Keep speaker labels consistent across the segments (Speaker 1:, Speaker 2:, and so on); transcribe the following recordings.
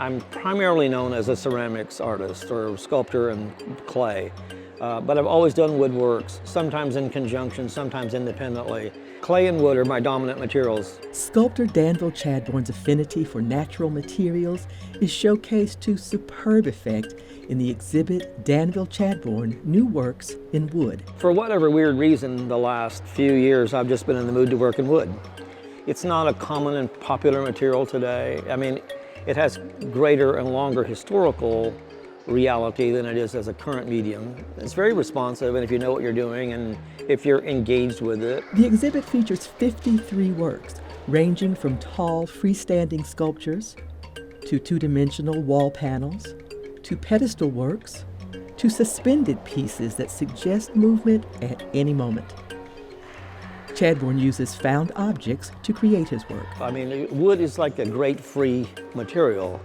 Speaker 1: I'm primarily known as a ceramics artist or sculptor in clay, but I've always done woodworks, sometimes in conjunction, sometimes independently. Clay and wood are my dominant materials.
Speaker 2: Sculptor Danville Chadbourne's affinity for natural materials is showcased to superb effect in the exhibit Danville Chadbourne New Works in Wood.
Speaker 1: For whatever weird reason, the last few years I've just been in the mood to work in wood. It's not a common and popular material today. I mean, it has greater and longer historical reality than it is as a current medium. It's very responsive, and if you know what you're doing and if you're engaged with it.
Speaker 2: The exhibit features 53 works, ranging from tall freestanding sculptures, to two-dimensional wall panels, to pedestal works, to suspended pieces that suggest movement at any moment. Chadbourne uses found objects to create his work.
Speaker 1: I mean, wood is like a great free material.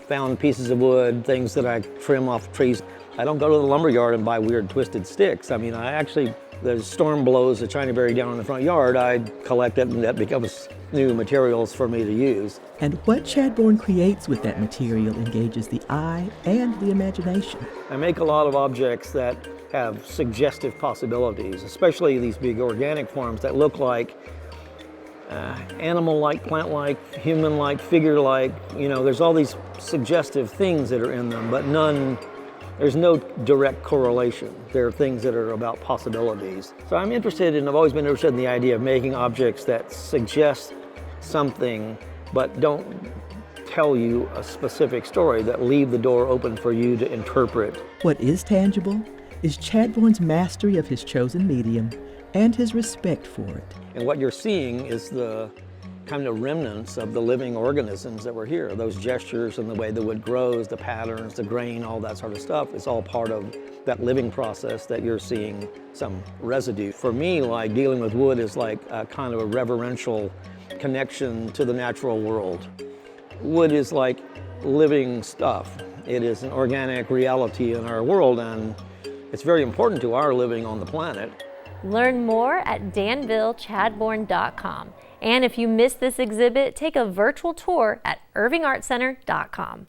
Speaker 1: Found pieces of wood, things that I trim off trees. I don't go to the lumber yard and buy weird twisted sticks. I mean, the storm blows a China berry down in the front yard, I collect it and that becomes new materials for me to use.
Speaker 2: And what Chadbourne creates with that material engages the eye and the imagination.
Speaker 1: I make a lot of objects that have suggestive possibilities, especially these big organic forms that look like animal-like, plant-like, human-like, figure-like. You know, there's all these suggestive things that are in them, but there's no direct correlation. There are things that are about possibilities. So I've always been interested in the idea of making objects that suggest something, but don't tell you a specific story, that leave the door open for you to interpret.
Speaker 2: What is tangible is Chadbourne's mastery of his chosen medium and his respect for it.
Speaker 1: And what you're seeing is the kind of remnants of the living organisms that were here. Those gestures and the way the wood grows, the patterns, the grain, all that sort of stuff, it's all part of that living process that you're seeing some residue. For me, like dealing with wood is like a kind of a reverential connection to the natural world. Wood is like living stuff. It is an organic reality in our world, and it's very important to our living on the planet.
Speaker 3: Learn more at danvillechadbourne.com. And if you missed this exhibit, take a virtual tour at irvingartcenter.com.